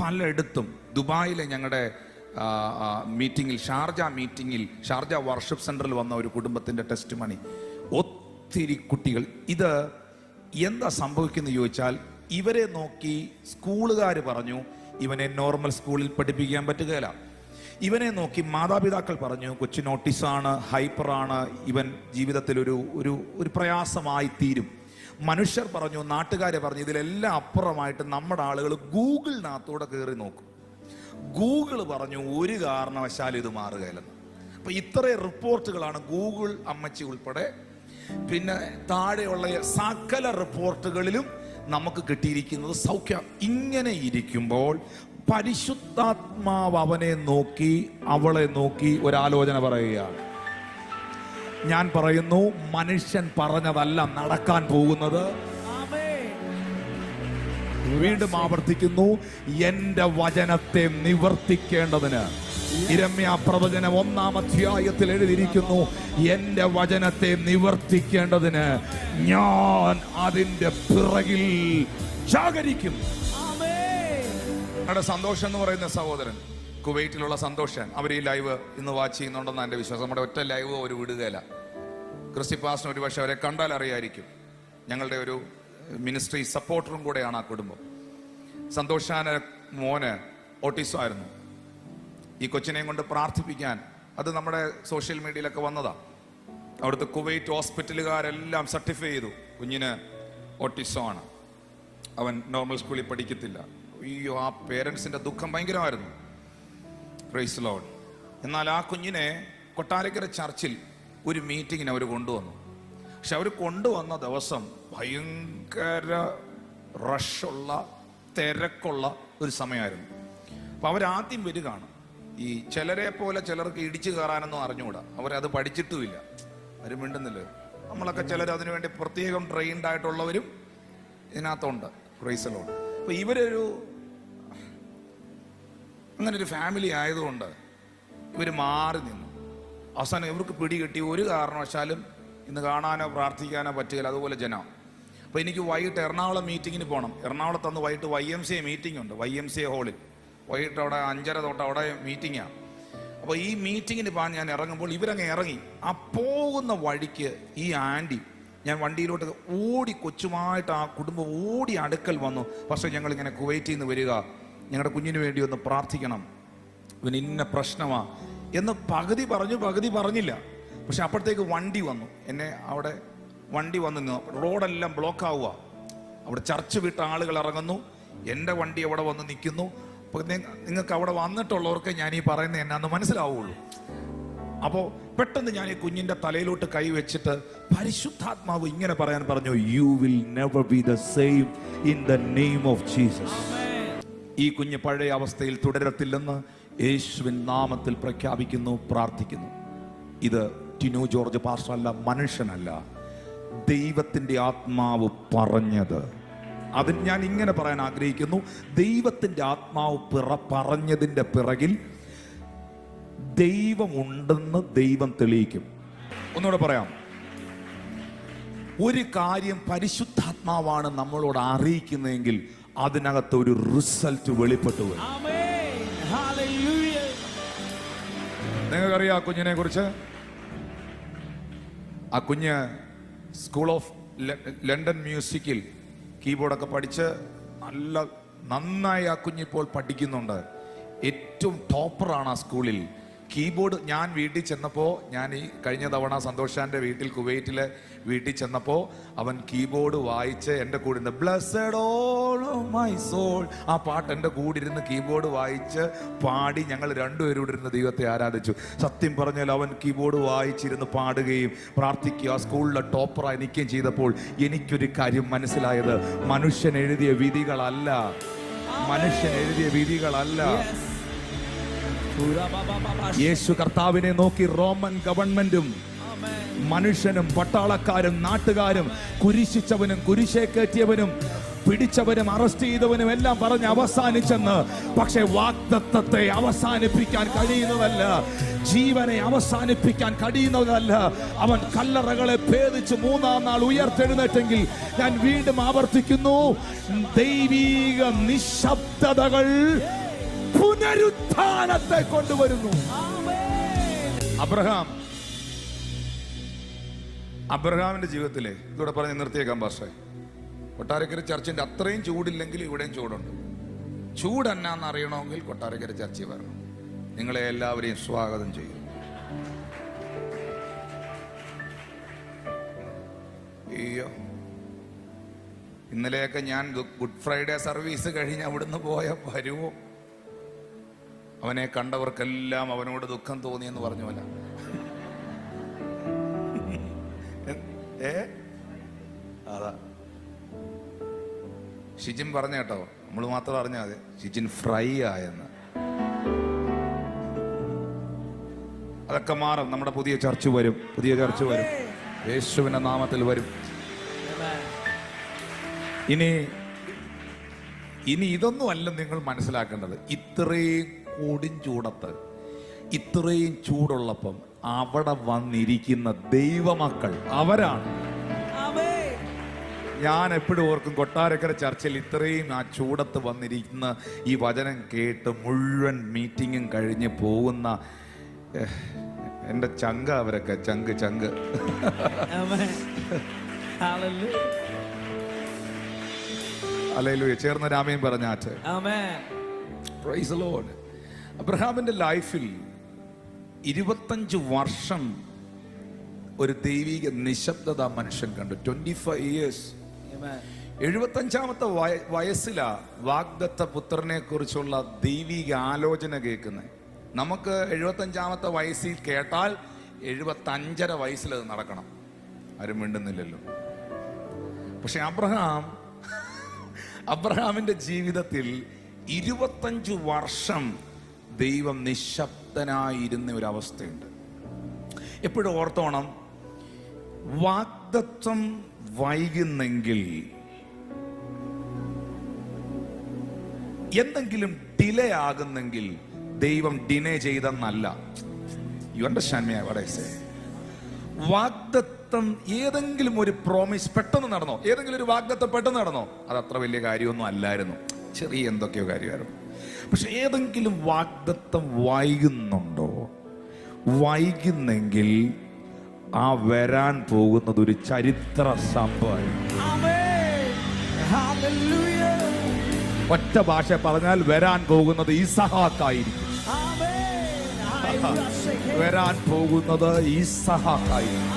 പലയിടത്തും ദുബായിലെ ഞങ്ങളുടെ മീറ്റിങ്ങിൽ, ഷാർജ വർഷിപ്പ് സെന്ററിൽ വന്ന ഒരു കുടുംബത്തിൻ്റെ ടെസ്റ്റ് മണി. ഒത്തിരി കുട്ടികൾ. ഇത് എന്താ സംഭവിക്കുന്നത് ചോദിച്ചാൽ, ഇവരെ നോക്കി സ്കൂളുകാർ പറഞ്ഞു ഇവനെ നോർമൽ സ്കൂളിൽ പഠിപ്പിക്കാൻ പറ്റുകയില്ല. ഇവനെ നോക്കി മാതാപിതാക്കൾ പറഞ്ഞു കൊച്ചിന് ഓട്ടിസാണ്, ഹൈപ്പറാണ്, ഇവൻ ജീവിതത്തിൽ ഒരു പ്രയാസമായി തീരും. മനുഷ്യർ പറഞ്ഞു, നാട്ടുകാർ പറഞ്ഞു, ഇതിലെല്ലാം അപ്പുറമായിട്ട് നമ്മുടെ ആളുകൾ ഗൂഗിളിനകത്തൂടെ കയറി നോക്കും. ഗൂഗിൾ പറഞ്ഞു ഒരു കാരണവശാലും ഇത് മാറുകയില്ലെന്ന്. അപ്പൊ ഇത്രയും റിപ്പോർട്ടുകളാണ് ഗൂഗിൾ അമ്മച്ചി ഉൾപ്പെടെ പിന്നെ താഴെയുള്ള സകല റിപ്പോർട്ടുകളിലും നമുക്ക് കിട്ടിയിരിക്കുന്നത് സൗഖ്യം. ഇങ്ങനെ ഇരിക്കുമ്പോൾ പരിശുദ്ധാത്മാവ് അവനെ നോക്കി അവളെ നോക്കി ഒരാലോചന പറയുകയാണ്. ഞാൻ പറയുന്നു, മനുഷ്യൻ പറഞ്ഞതല്ല നടക്കാൻ പോകുന്നത്. വീണ്ടും ആവർത്തിക്കുന്നു, എന്റെ വചനത്തെ നിവർത്തിക്കേണ്ടതിന്. യിരെമ്യാ പ്രവചനം 1-ാം അധ്യായത്തിൽ എഴുതിയിരിക്കുന്നു, എന്റെ വചനത്തെ നിവർത്തിക്കേണ്ടതിന് ഞാൻ അതിന്റെ പിറകിൽ ജാഗരിക്കും. നമ്മുടെ സന്തോഷം എന്ന് പറയുന്ന സഹോദരൻ, കുവൈറ്റിലുള്ള സന്തോഷൻ, അവർ ഈ ലൈവ് ഇന്ന് വാച്ച് ചെയ്യുന്നുണ്ടെന്ന് എൻ്റെ വിശ്വാസം. നമ്മുടെ ഒറ്റ ലൈവ് ഒരു വിടുകയില്ല. ക്രിസ്റ്റി പാസ്റ്റർ ഒരു പക്ഷേ അവരെ കണ്ടാൽ അറിയായിരിക്കും. ഞങ്ങളുടെ ഒരു മിനിസ്ട്രി സപ്പോർട്ടറും കൂടെയാണ് ആ കുടുംബം. സന്തോഷാന മോന് ഓട്ടിസം ആയിരുന്നു. ഈ കൊച്ചിനെയും കൊണ്ട് പ്രാർത്ഥിപ്പിക്കാൻ അത് നമ്മുടെ സോഷ്യൽ മീഡിയയിലൊക്കെ വന്നതാണ്. അവിടുത്തെ കുവൈറ്റ് ഹോസ്പിറ്റലുകാരെല്ലാം സർട്ടിഫൈ ചെയ്തു കുഞ്ഞിന് ഓട്ടിസം ആണ്, അവൻ നോർമൽ സ്കൂളിൽ പഠിക്കത്തില്ല. അയ്യോ, ആ പേരൻസിന്റെ ദുഃഖം ഭയങ്കരമായിരുന്നു. Praise Lord. എന്നാൽ ആ കുഞ്ഞിനെ കൊട്ടാരക്കര ചർച്ചിൽ ഒരു മീറ്റിങ്ങിന് അവർ കൊണ്ടുവന്നു. പക്ഷെ അവർ കൊണ്ടുവന്ന ദിവസം ഭയങ്കര റഷുള്ള തിരക്കുള്ള ഒരു സമയമായിരുന്നു. അപ്പൊ അവരാദ്യം വരികയാണ്. ഈ ചിലരെ പോലെ ചിലർക്ക് ഇടിച്ചു കയറാനൊന്നും അറിഞ്ഞുകൂടാ, അവരത് പഠിച്ചിട്ടുമില്ല, അവർ മിണ്ടുന്നില്ല. നമ്മളൊക്കെ ചിലർ അതിനു വേണ്ടി പ്രത്യേകം ട്രെയിൻഡ് ആയിട്ടുള്ളവരും ഇതിനകത്തുണ്ട്. Praise lord. അപ്പൊ ഇവരൊരു അങ്ങനെ ഒരു ഫാമിലി ആയതുകൊണ്ട് ഇവർ മാറി നിന്നു. അവസാനം ഇവർക്ക് പിടികിട്ടി ഒരു കാരണവശാലും ഇന്ന് കാണാനോ പ്രാർത്ഥിക്കാനോ പറ്റുകയില്ല. അതുപോലെ ജനം. അപ്പോൾ എനിക്ക് വൈകിട്ട് എറണാകുളം മീറ്റിങ്ങിന് പോകണം. എറണാകുളത്ത് അന്ന് വൈകിട്ട് YMCA മീറ്റിംഗ് ഉണ്ട്, YMCA ഹാളിൽ. വൈകിട്ട് അവിടെ 5:30 തൊട്ട് അവിടെ മീറ്റിങ്ങാണ്. അപ്പോൾ ഈ മീറ്റിങ്ങിന് പോകാൻ ഞാൻ ഇറങ്ങുമ്പോൾ ഇവരങ്ങ് ഇറങ്ങി. ആ പോകുന്ന വഴിക്ക് ഈ ആൻറ്റി, ഞാൻ വണ്ടിയിലോട്ട് ഓടി, കൊച്ചുമായിട്ട് ആ കുടുംബം ഓടി അടുക്കൽ വന്നു. പക്ഷേ ഞങ്ങളിങ്ങനെ കുവൈറ്റിൽ നിന്ന് വരിക, ഞങ്ങളുടെ കുഞ്ഞിന് വേണ്ടി ഒന്ന് പ്രാർത്ഥിക്കണം, ഇവന് ഇന്ന പ്രശ്നമാ എന്ന് പകുതി പറഞ്ഞു, പകുതി പറഞ്ഞില്ല. പക്ഷെ അപ്പോഴത്തേക്ക് വണ്ടി വന്നു. എന്നെ അവിടെ വണ്ടി വന്നു നിന്നു. റോഡെല്ലാം ബ്ലോക്ക് ആവുക. അവിടെ ചർച്ച് വിട്ട ആളുകൾ ഇറങ്ങുന്നു, എൻ്റെ വണ്ടി അവിടെ വന്ന് നിൽക്കുന്നു. അപ്പോൾ നിങ്ങൾക്ക് അവിടെ വന്നിട്ടുള്ളവർക്ക് ഞാൻ ഈ പറയുന്നത് എന്നാന്ന് മനസ്സിലാവുള്ളൂ. അപ്പോൾ പെട്ടെന്ന് ഞാൻ ഈ കുഞ്ഞിൻ്റെ തലയിലോട്ട് കൈ വെച്ചിട്ട് പരിശുദ്ധാത്മാവ് ഇങ്ങനെ പറയാൻ പറഞ്ഞു, you will never be the same in the name of Jesus. ഈ കുഞ്ഞ് പഴയ അവസ്ഥയിൽ തുടരത്തില്ലെന്ന് യേശുവിൻ നാമത്തിൽ പ്രഖ്യാപിക്കുന്നു, പ്രാർത്ഥിക്കുന്നു. ഇത് ടിനു ജോർജ് പാസ്റ്റർ അല്ല, മനുഷ്യനല്ല, ദൈവത്തിൻ്റെ ആത്മാവ് പറഞ്ഞത്. അത് ഞാൻ ഇങ്ങനെ പറയാൻ ആഗ്രഹിക്കുന്നു, ദൈവത്തിൻ്റെ ആത്മാവ് പറഞ്ഞതിൻ്റെ പിറകിൽ ദൈവമുണ്ടെന്ന് ദൈവം തെളിയിക്കും. ഒന്നുകൂടെ പറയാം, ഒരു കാര്യം പരിശുദ്ധാത്മാവാണ് നമ്മളോട് അറിയിക്കുന്നതെങ്കിൽ അതിനകത്ത് ഒരു റിസൾട്ട് വെളിപ്പെട്ടു വരും. നിങ്ങൾക്കറിയാം ആ കുഞ്ഞിനെ കുറിച്ച്. ആ കുഞ്ഞ് സ്കൂൾ ഓഫ് ലണ്ടൻ മ്യൂസിക്കിൽ കീബോർഡൊക്കെ പഠിച്ച് നന്നായി ആ കുഞ്ഞിപ്പോൾ പഠിക്കുന്നുണ്ട്. ഏറ്റവും ടോപ്പറാണ് ആ സ്കൂളിൽ. കീബോർഡ് ഞാൻ വീട്ടിൽ ചെന്നപ്പോൾ, ഞാൻ ഈ കഴിഞ്ഞ തവണ സന്തോഷാൻ്റെ വീട്ടിൽ കുവൈറ്റിലെ വീട്ടിൽ ചെന്നപ്പോൾ അവൻ കീബോർഡ് വായിച്ച് എൻ്റെ കൂടെ ഇരുന്ന് ബ്ലെസ്സഡ് ഓൾ മൈ സോൾ ആ പാട്ട് എൻ്റെ കൂടെ ഇരുന്ന് കീബോർഡ് വായിച്ച് പാടി ഞങ്ങൾ രണ്ടുപേരും കൂടെ ഇരുന്ന് ദൈവത്തെ ആരാധിച്ചു. സത്യം പറഞ്ഞാൽ അവൻ കീബോർഡ് വായിച്ചിരുന്ന് പാടുകയും പ്രാർത്ഥിക്കുക, സ്കൂളിലെ ടോപ്പറായി നിൽക്കുകയും ചെയ്തപ്പോൾ എനിക്കൊരു കാര്യം മനസ്സിലായത്, മനുഷ്യൻ എഴുതിയ വിധികളല്ല, മനുഷ്യൻ എഴുതിയ വിധികളല്ല. യേശു കർത്താവിനെ നോക്കി റോമൻ ഗവൺമെന്റും മനുഷ്യനും പട്ടാളക്കാരും നാട്ടുകാരും കുരിശിച്ചവനും കുരിശേ കയറ്റിയവനും പിടിച്ചവനും അറസ്റ്റ് ചെയ്തവനും എല്ലാം പറഞ്ഞ് അവസാനിച്ചെന്ന്. പക്ഷെ വാഗ്ദത്തത്തെ അവസാനിപ്പിക്കാൻ കഴിയുന്നതല്ല, ജീവനെ അവസാനിപ്പിക്കാൻ കഴിയുന്നതല്ല. അവൻ കല്ലറകളെ ഭേദിച്ച് മൂന്നാം നാൾ ഉയർത്തെഴുന്നേറ്റെങ്കിൽ, ഞാൻ വീണ്ടും ആവർത്തിക്കുന്നു, ദൈവീക നിശബ്ദതകൾ പുനരുത്ഥാനത്തെ കൊണ്ടുവരുന്നു. അബ്രഹാമിന്റെ ജീവിതത്തിലെ ഇതോടെ പറഞ്ഞ് നിർത്തിയേക്കാം പാസ്റ്ററെ. കൊട്ടാരക്കര ചർച്ചിന്റെ അത്രയും ചൂടില്ലെങ്കിൽ ഇവിടെയും ചൂടുണ്ട്. ചൂടെന്നാന്ന് അറിയണമെങ്കിൽ കൊട്ടാരക്കര ചർച്ചിൽ വരണം. നിങ്ങളെ എല്ലാവരെയും സ്വാഗതം ചെയ്യും. അയ്യോ, ഇന്നലെയൊക്കെ ഞാൻ ഗുഡ് ഫ്രൈഡേ സർവീസ് കഴിഞ്ഞ് അവിടുന്ന് പോയ വരുവോ, അവനെ കണ്ടവർക്കെല്ലാം അവനോട് ദുഃഖം തോന്നിയെന്ന് പറഞ്ഞു പോലെ. അതാ ഷിജിൻ പറഞ്ഞ കേട്ടോ, നമ്മൾ മാത്രം അറിഞ്ഞാൽ മതി, ഷിജിൻ ഫ്രൈ ആയെന്ന്. അതൊക്കെ മാറും. നമ്മുടെ പുതിയ ചർച്ച് വരും, പുതിയ ചർച്ച് വരും, യേശുവിന്റെ നാമത്തിൽ വരും. ഇനി ഇതൊന്നും അല്ല നിങ്ങൾ മനസ്സിലാക്കേണ്ടത്. ഇത്രയും കൊടുംചൂടത്ത്, ഇത്രയും ചൂടുള്ളപ്പം അവിടെ വന്നിരിക്കുന്ന ദൈവമക്കൾ അവരാണ്. ഞാൻ എപ്പോഴും ഓർക്കും, കൊട്ടാരക്കര ചർച്ചിൽ ഇത്രയും ആ ചൂടത്ത് വന്നിരിക്കുന്ന ഈ വചനം കേട്ട് മുഴുവൻ മീറ്റിങ്ങും കഴിഞ്ഞ് പോകുന്ന എൻ്റെ ചങ്ക, അവരൊക്കെ ചങ്ക്. ഹല്ലേലൂയ. ചേർന്ന രാമയും പറഞ്ഞാറ്റ്. Praise the lord. അബ്രഹാമിന്റെ ലൈഫിൽ 25 വർഷം ഒരു ദൈവിക നിശബ്ദത മനുഷ്യൻ കണ്ടു. 25 years. 75-ാമത്തെ വയസ്സിലാ വാഗ്ദത്ത പുത്രനെ കുറിച്ചുള്ള ദൈവിക ആലോചന കേൾക്കുന്നത്. നമുക്ക് 75-ാമത്തെ വയസ്സിൽ കേട്ടാൽ 75.5 വയസ്സിൽ അത് നടക്കണം. ആരും മിണ്ടുന്നില്ലല്ലോ. പക്ഷെ അബ്രഹാമിന്റെ ജീവിതത്തിൽ 25 വർഷം ദൈവം നിശബ്ദനായിരുന്ന ഒരവസ്ഥയുണ്ട്. എപ്പോഴും ഓർത്തോണം, വാഗ്ദത്തം വൈകുന്നെങ്കിൽ, എന്തെങ്കിലും ഡിലേ ആകുന്നെങ്കിൽ ദൈവം ഡിലേ ചെയ്തെന്നല്ല. You understand me what I say? വാഗ്ദത്തം ഏതെങ്കിലും ഒരു പ്രോമിസ് പെട്ടെന്ന് നടന്നോ, ഏതെങ്കിലും ഒരു വാഗ്ദത്തം പെട്ടെന്ന് നടന്നോ, അത് അത്ര വലിയ കാര്യമൊന്നും അല്ലായിരുന്നു, ചെറിയ എന്തൊക്കെയോ കാര്യമായിരുന്നു. പക്ഷെ ഏതെങ്കിലും വാഗ്ദത്തം വൈകുന്നുണ്ടോ? വൈകുന്നെങ്കിൽ ആ വരാൻ പോകുന്നത് ഒരു ചരിത്ര സംഭവമാണ്. ഒറ്റ ഭാഷ പറഞ്ഞാൽ വരാൻ പോകുന്നത് ഇസഹാക്കായിരിക്കും. വരാൻ പോകുന്നത് ഇസഹാക്കായിരിക്കും.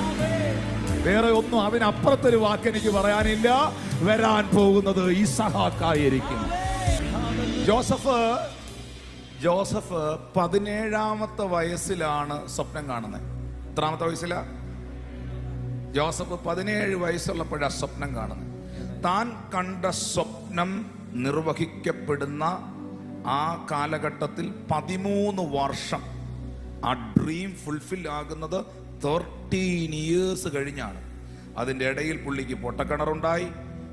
വേറെ ഒന്നും അതിനപ്പുറത്തൊരു വാക്ക് എനിക്ക് പറയാനില്ല. വരാൻ പോകുന്നത് ഇസഹാക്കായിരിക്കും. ജോസഫ് 17-ാമത്തെ വയസ്സിലാണ് സ്വപ്നം കാണുന്നത്. എത്രാമത്തെ വയസ്സിലാ? ജോസഫ് 17 വയസ്സുള്ളപ്പോഴാണ് സ്വപ്നം കാണുന്നത്. താൻ കണ്ട സ്വപ്നം നിർവഹിക്കപ്പെടുന്ന ആ കാലഘട്ടത്തിൽ 13 വർഷം ആ ഡ്രീം ഫുൾഫിൽ ആകുന്നത് 13 years കഴിഞ്ഞാണ്. അതിൻ്റെ ഇടയിൽ പുള്ളിക്ക് പൊട്ടക്കിണറുണ്ടായി,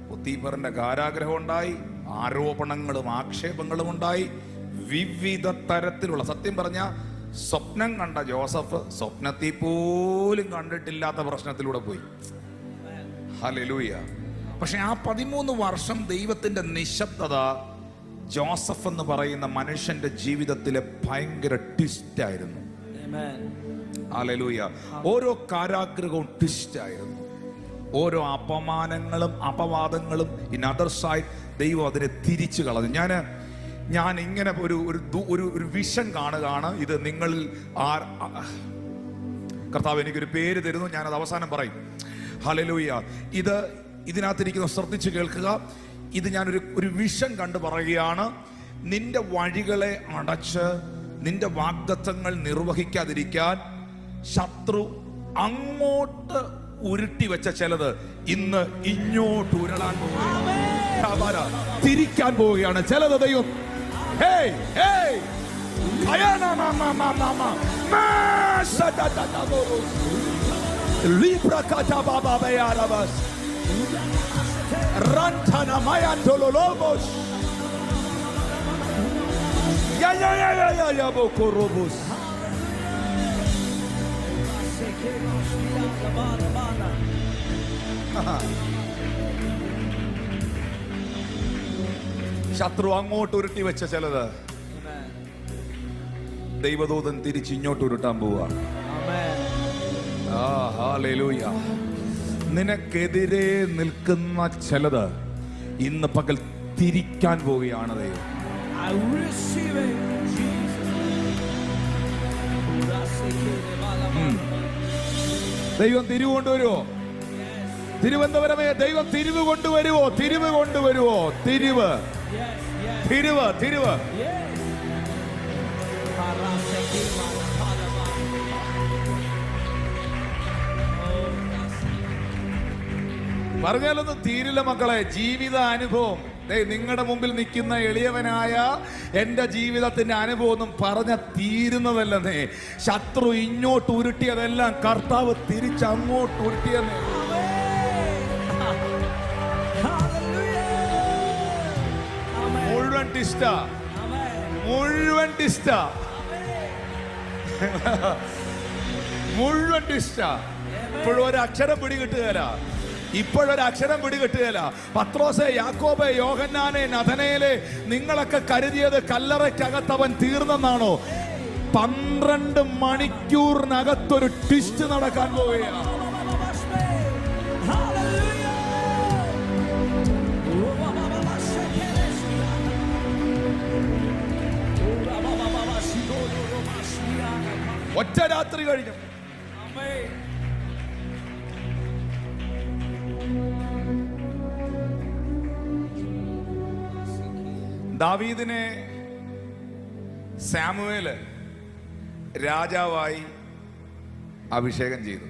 പൊത്തീഫറിന്റെ കാരാഗ്രഹം ഉണ്ടായി, ആരോപണങ്ങളും ആക്ഷേപങ്ങളും ഉണ്ടായി, വിവിധ തരത്തിലുള്ള. സത്യം പറഞ്ഞ സ്വപ്നം കണ്ട ജോസഫ് സ്വപ്നത്തിൽ പോലും കണ്ടിട്ടില്ലാത്ത പ്രശ്നത്തിലൂടെ പോയി. ഹല്ലേലൂയ. പക്ഷെ ആ 13 വർഷം ദൈവത്തിന്റെ നിശബ്ദത ജോസഫ് എന്ന് പറയുന്ന മനുഷ്യന്റെ ജീവിതത്തിലെ ഭയങ്കര ട്വിസ്റ്റ് ആയിരുന്നു. ഹല്ലേലൂയ. ഓരോ കാരാഗ്രഹവും ട്വിസ്റ്റ് ആയിരുന്നു. ഓരോ അപമാനങ്ങളും അപവാദങ്ങളും ഇൻ അതർ സൈഡ് ദൈവം അതിനെ തിരിച്ചു കളഞ്ഞു. ഞാൻ ഇങ്ങനെ ഒരു വിഷൻ കാണുകയാണ്. ഇത് നിങ്ങളിൽ കർത്താവ് എനിക്കൊരു പേര് തരുന്നു, ഞാനത് അവസാനം പറയും. ഹല്ലേലൂയ. ഇതിനകത്തിരിക്കുന്ന ശ്രദ്ധിച്ച് കേൾക്കുക. ഇത് ഞാനൊരു വിഷൻ കണ്ടു പറയുകയാണ്. നിന്റെ വഴികളെ അടച്ച് നിന്റെ വാഗ്ദത്തങ്ങൾ നിർവഹിക്കാതിരിക്കാൻ ശത്രു അങ്ങോട്ട് ഉരുട്ടി വെച്ച ചിലത് ഇന്ന് ഇങ്ങോട്ട് ഉരുളാൻ പോവുകയാണ്, തിരിക്കാൻ പോവുകയാണ് ചിലത്. ദൈവം Rantana Mayantololobos. Ya Bokorobos. ശത്രു അങ്ങോട്ട് ഉരുട്ടി വെച്ച ചിലത് ദൈവദൂതൻ തിരിച്ച് ഇങ്ങോട്ട് ഉരുട്ടാൻ പോവാ. ഹല്ലേലൂയ. നിനക്കെതിരെ നിൽക്കുന്ന ചിലത് ഇന്ന് പകൽ തിരിക്കാൻ പോവുകയാണ് ദൈവം. ദൈവം തിരിവ് കൊണ്ടുവരുവോ? തിരുവനന്തപുരമേ ദൈവം തിരിവ് കൊണ്ടുവരുവോ? തിരിവ് കൊണ്ടുവരുവോ? തിരിവ് തിരിവ് തിരിവ്. പറഞ്ഞാലൊന്നും തീരില്ല മക്കളെ. ജീവിത അനുഭവം നിങ്ങളുടെ മുമ്പിൽ നിൽക്കുന്ന എളിയവനായ എൻ്റെ ജീവിതത്തിന്റെ അനുഭവം ഒന്നും പറഞ്ഞ തീരുന്നതല്ലെന്നേ. ശത്രു ഇങ്ങോട്ട് ഉരുട്ടിയതെല്ലാം കർത്താവ് തിരിച്ചങ്ങോട്ട് ഉരുട്ടിയെന്നേ. മുഴുവൻ ടിസ്റ്റ, മുഴുവൻ ടിസ്റ്റ, മുഴുവൻ ടിസ്റ്റ. ഇപ്പോഴും ഒരു അക്ഷരം പിടികിട്ടുകയില്ല. ഇപ്പോഴൊരക്ഷരം പിടികിട്ടുകയില്ല. പത്രോസെ, യാക്കോബെ, യോഹന്നാനെ, നഥനയേലെ, നിങ്ങളൊക്കെ കരുതിയത് കല്ലറയ്ക്കകത്തവൻ തീർന്നെന്നാണോ? 12 മണിക്കൂറിനകത്തൊരു ട്വിസ്റ്റ് നടക്കാൻ പോവുകയാണ്. ഒറ്റ രാത്രി കഴിഞ്ഞു. ദാവീദിനെ സാമുവേല് രാജാവായി അഭിഷേകം ചെയ്തു.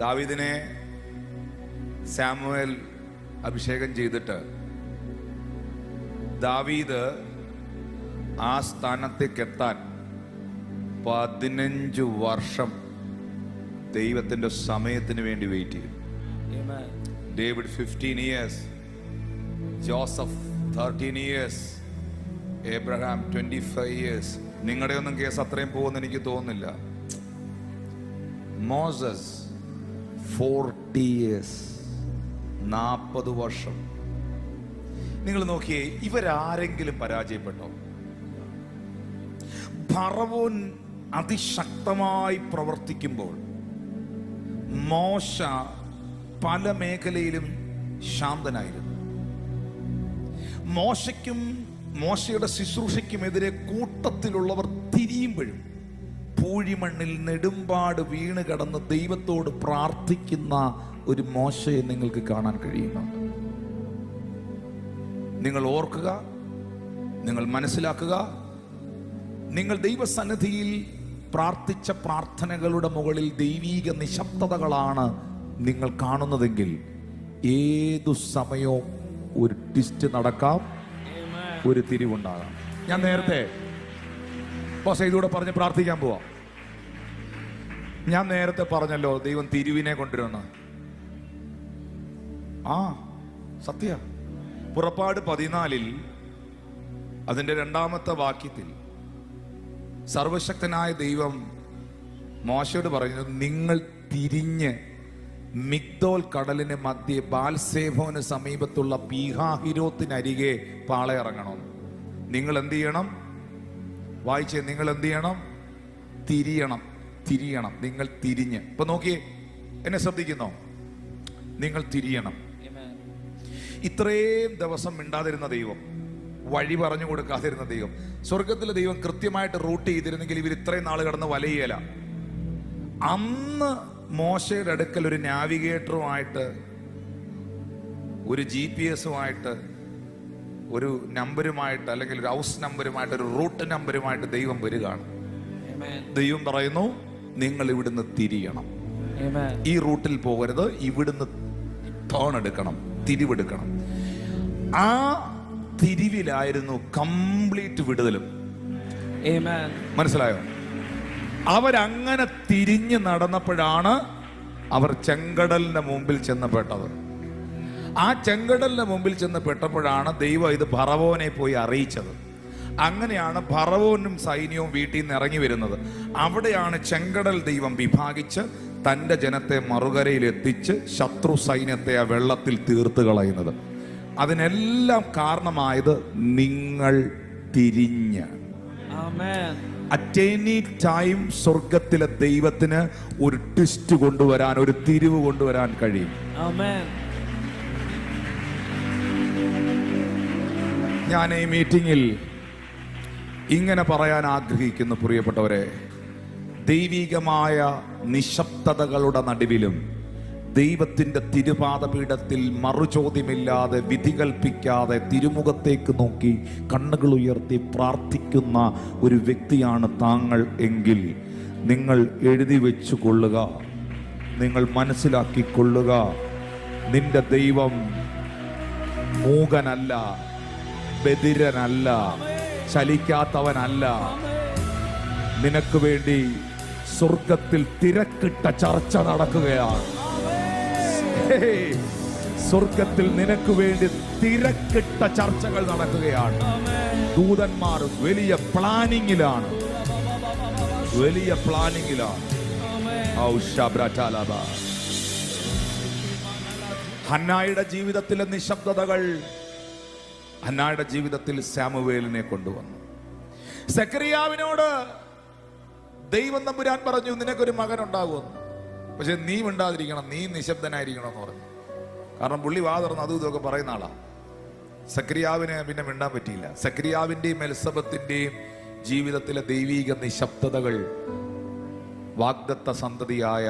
ദാവീദിനെ സാമുവേൽ അഭിഷേകം ചെയ്തിട്ട് ദാവീദ് ആ സ്ഥാനത്തേക്ക് എത്താൻ 15 വർഷം ദൈവത്തിന്റെ സമയത്തിന് വേണ്ടി വെയിറ്റ് ചെയ്തു. David 15 years, Joseph 13 years, Abraham 25 years. നിങ്ങളുടെ ഒന്നും കേസ് അത്രയും പോകുമെന്ന് എനിക്ക് തോന്നുന്നില്ല. മോസസ് 40 years, 40 വർഷം. നിങ്ങൾ നോക്കിയേ, ഇവരാരെങ്കിലും പരാജയപ്പെട്ടോ? ഫറവോൻ അതിശക്തമായി പ്രവർത്തിക്കുമ്പോൾ മോശ പല മേഖലയിലും ശാന്തനായിരുന്നു. മോശയ്ക്കും മോശയുടെ ശുശ്രൂഷയ്ക്കുമെതിരെ കൂട്ടത്തിലുള്ളവർ തിരിയുമ്പോഴും പൂഴിമണ്ണിൽ നെടുമ്പാട് വീണ് കടന്ന് ദൈവത്തോട് പ്രാർത്ഥിക്കുന്ന ഒരു മോശയെ നിങ്ങൾക്ക് കാണാൻ കഴിയുന്നുണ്ട്. നിങ്ങൾ ഓർക്കുക, നിങ്ങൾ മനസ്സിലാക്കുക, നിങ്ങൾ ദൈവസന്നിധിയിൽ പ്രാർത്ഥിച്ച പ്രാർത്ഥനകളുടെ മുകളിൽ ദൈവീക നിശബ്ദതകളാണ് നിങ്ങൾ കാണുന്നതെങ്കിൽ ഏതു സമയവും ഒരു ട്വിസ്റ്റ് നടക്കാം, ഒരു തിരിവുണ്ടാകാം. ഞാൻ നേരത്തെ ഇതൂടെ പറഞ്ഞ് പ്രാർത്ഥിക്കാൻ പോവാം. ഞാൻ നേരത്തെ പറഞ്ഞല്ലോ ദൈവം തിരിവിനെ കൊണ്ടുവരുന്ന. സത്യ പുറപ്പാട് 14 അതിന്റെ 2-ാമത്തെ വാക്യത്തിൽ സർവശക്തനായ ദൈവം മോശയോട് പറഞ്ഞു, നിങ്ങൾ തിരിഞ്ഞ് മിഗ്ദോൽ കടലിന് മധ്യേ ബാൽസേഫോന് സമീപത്തുള്ള പീഹാഹിരോത്തിനരികെ പാളയിറങ്ങണം. നിങ്ങൾ എന്ത് ചെയ്യണം? വായിച്ചേ, നിങ്ങൾ എന്ത് ചെയ്യണം? തിരിയണം, തിരിയണം. നിങ്ങൾ തിരിഞ്ഞ്. ഇപ്പൊ നോക്കിയേ, എന്നെ ശ്രദ്ധിക്കുന്നോ? നിങ്ങൾ തിരിയണം. ഇത്രയും ദിവസം മിണ്ടാതിരുന്ന ദൈവം, വഴി പറഞ്ഞു കൊടുക്കാതിരുന്ന ദൈവം, സ്വർഗത്തിലെ ദൈവം കൃത്യമായിട്ട് റൂട്ട് ചെയ്തിരുന്നെങ്കിൽ ഇവർ ഇത്രയും നാൾ കടന്ന് വലയുകയില്ല. അന്ന് മോശയുടെ അടുക്കൽ ഒരു നാവിഗേറ്ററുമായിട്ട്, ഒരു GPS-ഉമായിട്ട്, ഒരു നമ്പരുമായിട്ട്, അല്ലെങ്കിൽ ഒരു ഹൗസ് നമ്പരുമായിട്ട്, ഒരു റൂട്ട് നമ്പരുമായിട്ട് ദൈവം വരികയാണ്. ദൈവം പറയുന്നു, നിങ്ങൾ ഇവിടുന്ന് തിരിയണം, ഈ റൂട്ടിൽ പോകരുത്, ഇവിടുന്ന് ടേൺ എടുക്കണം, തിരിവെടുക്കണം. ആ തിരിവിലായിരുന്നു കംപ്ലീറ്റ് വിടുതലും. മനസ്സിലായോ? അവരങ്ങനെ തിരിഞ്ഞ് നടന്നപ്പോഴാണ് അവർ ചെങ്കടലിന്റെ മുമ്പിൽ ചെന്നപ്പെട്ടത്. ആ ചെങ്കടലിന്റെ മുമ്പിൽ ചെന്ന് പെട്ടപ്പോഴാണ് ദൈവം ഇത് ഫറവോനെ പോയി അറിയിച്ചത്. അങ്ങനെയാണ് ഫറവോനും സൈന്യവും വീട്ടിൽ നിന്ന് ഇറങ്ങി വരുന്നത്. അവിടെയാണ് ചെങ്കടൽ ദൈവം വിഭാഗിച്ച് തൻ്റെ ജനത്തെ മറുകരയിൽ എത്തിച്ച് ശത്രു സൈന്യത്തെ ആ വെള്ളത്തിൽ തീർത്ത് കളയുന്നത്. അതിനെല്ലാം കാരണമായത് നിങ്ങൾ തിരിഞ്ഞ്. അറ്റ് എനി ടൈം സ്വർഗത്തിലെ ദൈവത്തിന് ഒരു ട്വിസ്റ്റ് കൊണ്ടുവരാൻ, ഒരു തിരിവ് കൊണ്ടുവരാൻ കഴിയും. ഞാൻ ഈ മീറ്റിംഗിൽ ഇങ്ങനെ പറയാൻ ആഗ്രഹിക്കുന്നു, പ്രിയപ്പെട്ടവരെ, ദൈവികമായ നിശബ്ദതകളുടെ നടുവിലും ദൈവത്തിൻ്റെ തിരുപാദപീഠത്തിൽ മറുചോദ്യമില്ലാതെ വിധി കൽപ്പിക്കാതെ തിരുമുഖത്തേക്ക് നോക്കി കണ്ണുകൾ ഉയർത്തി പ്രാർത്ഥിക്കുന്ന ഒരു വ്യക്തിയാണ് താങ്കൾ എങ്കിൽ നിങ്ങൾ എഴുതി വെച്ചു കൊള്ളുക, നിങ്ങൾ മനസ്സിലാക്കിക്കൊള്ളുക, നിന്റെ ദൈവം മൂകനല്ല, ബധിരനല്ല, ചലിക്കാത്തവനല്ല. നിനക്ക് വേണ്ടി സ്വർഗത്തിൽ തിരക്കിട്ട ചർച്ച നടക്കുകയാണ്. സ്വർഗത്തിൽ നിനക്ക് വേണ്ടി തിരക്കിട്ട ചർച്ചകൾ നടക്കുകയാണ്. ദൂതന്മാർ വലിയ പ്ലാനിങ്ങിലാണ്, വലിയ പ്ലാനിങ്ങിലാണ്. ഹന്നായുടെ ജീവിതത്തിലെ നിശബ്ദതകൾ ഹന്നായുടെ ജീവിതത്തിൽ സാമുവേലിനെ കൊണ്ടുവന്നു. സെക്കറിയാവിനോട് ദൈവം തമ്പുരാൻ പറഞ്ഞു, നിനക്കൊരു മകൻ ഉണ്ടാകുമെന്ന്. പക്ഷെ നീ മിണ്ടാതിരിക്കണം, നീ നിശബ്ദനായിരിക്കണം എന്ന് പറഞ്ഞു. കാരണം പുള്ളി വാ തുറന്ന് അതും ഇതൊക്കെ പറയുന്ന ആളാ. സെക്കറിയാവിന് പിന്നെ മിണ്ടാൻ പറ്റിയില്ല. സെക്കറിയാവിന്റെയും എലിസബത്തിന്റെയും ജീവിതത്തിലെ ദൈവീക നിശബ്ദതകൾ വാഗ്ദത്ത സന്തതിയായ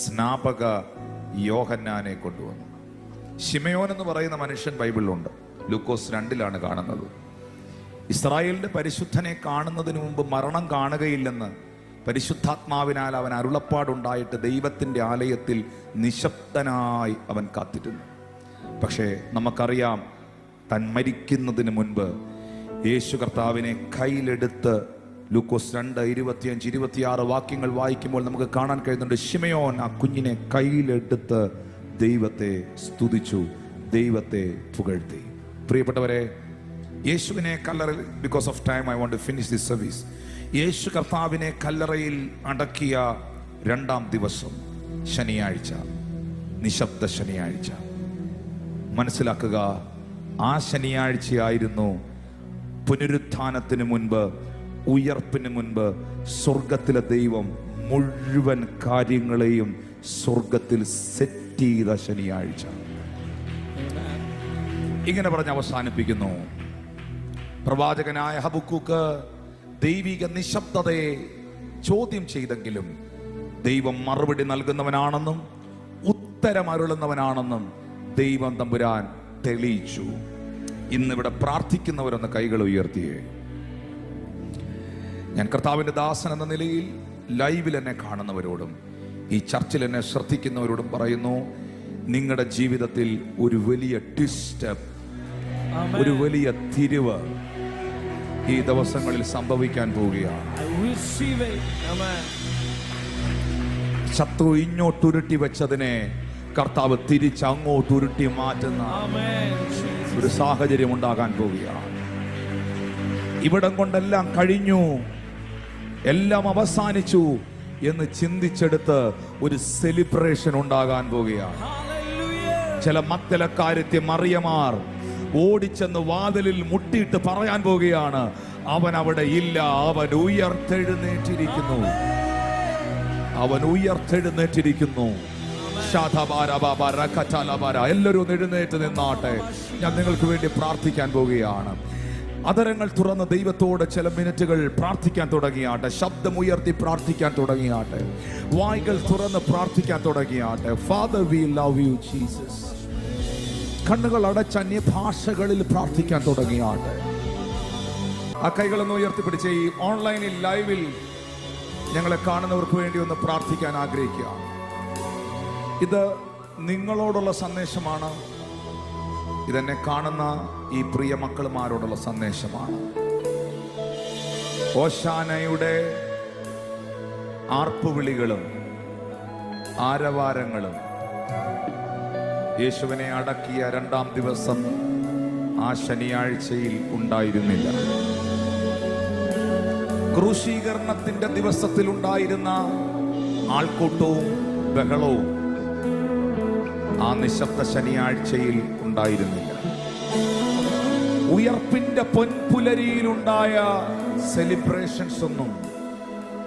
സ്നാപക യോഹന്നാനെ കൊണ്ടുവന്നു. ശിമയോൻ എന്ന് പറയുന്ന മനുഷ്യൻ ബൈബിളിലുണ്ട്. ലൂക്കോസ് 2 കാണുന്നത്. ഇസ്രായേലിന്റെ പരിശുദ്ധനെ കാണുന്നതിന് മുമ്പ് മരണം കാണുകയില്ലെന്ന് പരിശുദ്ധാത്മാവിനാൽ അവൻ അരുളപ്പാടുണ്ടായിട്ട് ദൈവത്തിൻ്റെ ആലയത്തിൽ നിശബ്ദനായി അവൻ കാത്തിരുന്നു. പക്ഷേ നമുക്കറിയാം, താൻ മരിക്കുന്നതിന് മുൻപ് യേശു കർത്താവിനെ കയ്യിലെടുത്ത് ലൂക്കോസ് 2:25-26 വാക്യങ്ങൾ വായിക്കുമ്പോൾ നമുക്ക് കാണാൻ കഴിയുന്നുണ്ട്. ശിമയോൻ ആ കുഞ്ഞിനെ കയ്യിലെടുത്ത് ദൈവത്തെ സ്തുതിച്ചു, ദൈവത്തെ പുകഴ്ത്തി. പ്രിയപ്പെട്ടവരെ, യേശുവിനെ കല്ലറയിൽ, because of time I want to finish this service. യേശു കർത്താവിനെ കല്ലറയിൽ അടക്കിയ 2-ാം ദിവസം ശനിയാഴ്ച, നിശബ്ദ ശനിയാഴ്ച. മനസ്സിലാക്കുക, ആ ശനിയാഴ്ചയായിരുന്നു പുനരുത്ഥാനത്തിന് മുൻപ്, ഉയർപ്പിന് മുൻപ് സ്വർഗത്തിലെ ദൈവം മുഴുവൻ കാര്യങ്ങളെയും സ്വർഗത്തിൽ സെറ്റ് ചെയ്ത ശനിയാഴ്ച. ഇങ്ങനെ പറഞ്ഞ് അവസാനിപ്പിക്കുന്നു. പ്രവാചകനായ ഹബക്കൂക്ക് ദൈവിക നിശബ്ദതയെ ചോദ്യം ചെയ്തെങ്കിലും ദൈവം മറുപടി നൽകുന്നവനാണെന്നും ഉത്തരമരുളുന്നവനാണെന്നും ദൈവം തമ്പുരാൻ തെളിയിച്ചു. ഇന്നിവിടെ പ്രാർത്ഥിക്കുന്നവരൊന്ന് കൈകൾ ഉയർത്തിയേ. ഞാൻ കർത്താവിൻ്റെ ദാസൻ എന്ന നിലയിൽ ലൈവിൽ എന്നെ കാണുന്നവരോടും ഈ ചർച്ചിൽ എന്നെ ശ്രദ്ധിക്കുന്നവരോടും പറയുന്നു, നിങ്ങളുടെ ജീവിതത്തിൽ ഒരു വലിയ ട്വിസ്റ്റ്, ഒരു വലിയ തിരിവ് ഈ ദിവസങ്ങളിൽ സംഭവിക്കാൻ പോവുകയാണ്. ശത്രു ഇങ്ങോട്ടുരുട്ടി വെച്ചതിനെ കർത്താവ് തിരിച്ച് അങ്ങോട്ട് ഉരുട്ടി മാറ്റുന്ന ഒരു സാഹചര്യം ഉണ്ടാകാൻ പോവുകയാണ്. ഇവിടം കൊണ്ടെല്ലാം കഴിഞ്ഞു, എല്ലാം അവസാനിച്ചു എന്ന് ചിന്തിച്ചെടുത്ത് ഒരു സെലിബ്രേഷൻ ഉണ്ടാകാൻ പോവുകയാണ്. ചില മക്കളക്കാര്യത്തെ മറിയമാർ ഓടിച്ചെന്ന് വാതിലിൽ മുട്ടിയിട്ട് പറയാൻ പോവുകയാണ്, അവൻ അവിടെ ഇല്ല, അവൻ ഉയർത്തെഴുന്നേറ്റിരിക്കുന്നു, അവൻ ഉയർത്തെഴുന്നേറ്റിരിക്കുന്നു. എല്ലാവരും ഒന്ന് എഴുന്നേറ്റ് നിന്നാട്ടെ. ഞാൻ നിങ്ങൾക്ക് വേണ്ടി പ്രാർത്ഥിക്കാൻ പോവുകയാണ്. അതരങ്ങൾ തുറന്ന് ദൈവത്തോട് ചില മിനിറ്റുകൾ പ്രാർത്ഥിക്കാൻ തുടങ്ങിയാട്ടെ. ശബ്ദമുയർത്തി പ്രാർത്ഥിക്കാൻ തുടങ്ങിയാട്ടെ. വായ്കൾ തുറന്ന് പ്രാർത്ഥിക്കാൻ തുടങ്ങിയാട്ടെ. Father, we love you Jesus. കണ്ണുകൾ അടച്ച് അന്യഭാഷകളിൽ പ്രാർത്ഥിക്കാൻ തുടങ്ങിയാട്ടെ. ആ കൈകളൊന്ന് ഉയർത്തിപ്പിടിച്ച് ഈ ഓൺലൈനിൽ ലൈവിൽ ഞങ്ങളെ കാണുന്നവർക്ക് വേണ്ടി ഒന്ന് പ്രാർത്ഥിക്കാൻ ആഗ്രഹിക്കുക. ഇത് നിങ്ങളോടുള്ള സന്ദേശമാണ്. ഇതെന്നെ കാണുന്ന ഈ പ്രിയ മക്കളുമാരോടുള്ള സന്ദേശമാണ്. ഓശാനയുടെ ആർപ്പുവിളികളും ആരവാരങ്ങളും യേശുവിനെ അടക്കിയ 2-ാം ദിവസം ആ ശനിയാഴ്ചയിൽ ഉണ്ടായിരുന്നില്ല. ക്രൂശീകരണത്തിന്റെ ദിവസത്തിൽ ഉണ്ടായിരുന്ന ആൾക്കൂട്ടവും ബഹളവും ആ നിശബ്ദ ശനിയാഴ്ചയിൽ ഉണ്ടായിരുന്നില്ല. ഉയർപ്പിന്റെ പൊൻപുലരിയിലുണ്ടായ സെലിബ്രേഷൻസ് ഒന്നും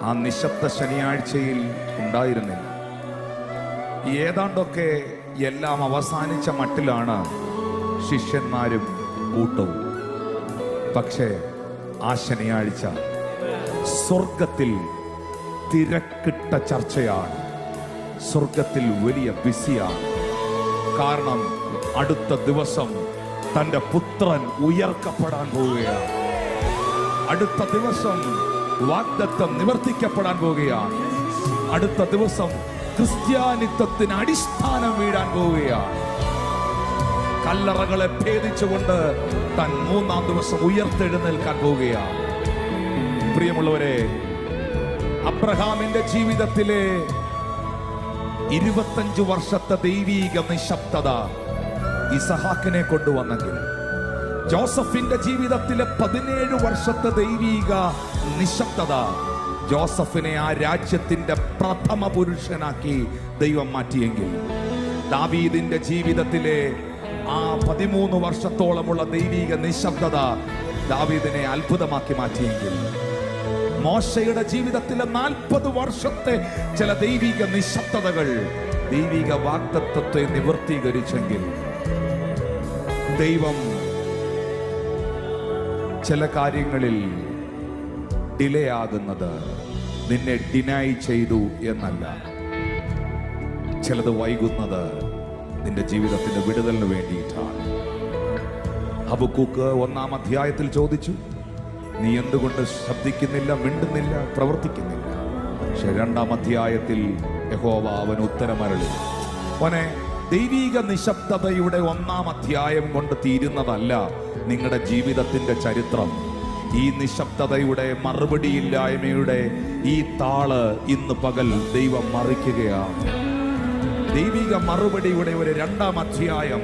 ആ നിശബ്ദ ശനിയാഴ്ചയിൽ ഉണ്ടായിരുന്നില്ല. ഏതാണ്ടൊക്കെ എല്ലാം അവസാനിച്ച മട്ടിലാണ് ശിഷ്യന്മാരും കൂട്ടവും. പക്ഷേ ആ ശനിയാഴ്ച സ്വർഗത്തിൽ തിരക്കിട്ട ചർച്ചയാണ്. സ്വർഗത്തിൽ വലിയ ബിസിയാണ്. കാരണം അടുത്ത ദിവസം തന്റെ പുത്രൻ ഉയർക്കപ്പെടാൻ പോവുകയാണ്. അടുത്ത ദിവസം വാഗ്ദത്തം നിവർത്തിക്കപ്പെടാൻ പോവുകയാണ്. അടുത്ത ദിവസം ക്രിസ്ത്യാനിത്വത്തിന് അടിസ്ഥാനം വീഴാൻ പോവുകയാണ്. കല്ലറകളെ ഭേദിച്ചുകൊണ്ട് താൻ 3-ാം ദിവസം ഉയർത്തെഴുന്നേൽക്കാൻ പോവുകയാണ്. പ്രിയമുള്ളവരെ, അബ്രഹാമിന്റെ ജീവിതത്തിലെ 25 വർഷത്തെ ദൈവീക നിശബ്ദത ഇസഹാക്കിനെ കൊണ്ടുവന്നെങ്കിൽ, ജോസഫിന്റെ ജീവിതത്തിലെ 17 വർഷത്തെ ദൈവീക നിശബ്ദത ജോസഫിനെ ആ രാജ്യത്തിന്റെ പ്രഥമ പുരുഷനാക്കി ദൈവം മാറ്റിയെങ്കിൽ, ദാവീദിന്റെ ജീവിതത്തിലെ ആ 13 വർഷത്തോളമുള്ള ദൈവീക നിശബ്ദത ദാവീദിനെ അത്ഭുതമാക്കി മാറ്റിയെങ്കിൽ, മോശയുടെ ജീവിതത്തിലെ 40 വർഷത്തെ ചില ദൈവിക നിശബ്ദതകൾ ദൈവിക വാഗ്ദത്തത്തെ നിവർത്തീകരിച്ചെങ്കിൽ, ദൈവം ചില കാര്യങ്ങളിൽ ഡിലേ ആകുന്നത് നിന്നെ ഡിനൈ ചെയ്തു എന്നല്ല, ചിലത് വൈകുന്നത് നിന്റെ ജീവിതത്തിന്റെ വിടുതലിന് വേണ്ടിയിട്ടാണ്. ഹബക്കൂക്ക് 1-ാം അധ്യായത്തിൽ ചോദിച്ചു, നീ എന്തുകൊണ്ട് ശബ്ദിക്കുന്നില്ല, മിണ്ടുന്നില്ല, പ്രവർത്തിക്കുന്നില്ല? പക്ഷെ 2-ാം അധ്യായത്തിൽ യഹോവ അവന് ഉത്തരമരുളി. അവനെ ദൈവീക നിശബ്ദതയുടെ 1-ാം അധ്യായം കൊണ്ട് തീരുന്നതല്ല നിങ്ങളുടെ ജീവിതത്തിന്റെ ചരിത്രം. ഈ നിശബ്ദതയുടെ മറുപടിയില്ലായ്മയുടെ ഈ താള് ഇന്ന് പകൽ ദൈവം മറിക്കുകയാണ്. ദൈവിക മറുപടിയുടെ ഒരു 2-ാം അധ്യായം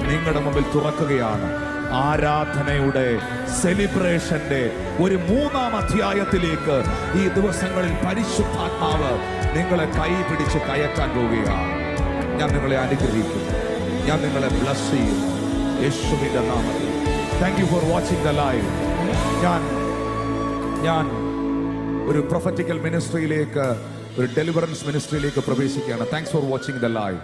നിങ്ങളുടെ മുമ്പിൽ തുറക്കുകയാണ്. ആരാധനയുടെ സെലിബ്രേഷന്റെ ഒരു 3-ാം അധ്യായത്തിലേക്ക് ഈ ദിവസങ്ങളിൽ പരിശുദ്ധാത്മാവ് നിങ്ങളെ കൈ പിടിച്ച് കയറ്റാൻ പോവുകയാണ്. ഞാൻ നിങ്ങളെ അനുഗ്രഹിക്കുന്നു. ഞാൻ നിങ്ങളെ ബ്ലസ് ചെയ്യുന്നു യേശുവിന്റെ നാമത്തിൽ. Thank you for watching the live. ഞാൻ ഒരു പ്രൊഫറ്റിക്കൽ മിനിസ്ട്രിയിലേക്ക്, ഒരു ഡെലിവറൻസ് മിനിസ്ട്രിയിലേക്ക് പ്രവേശിക്കുകയാണ്. Thanks for watching the live.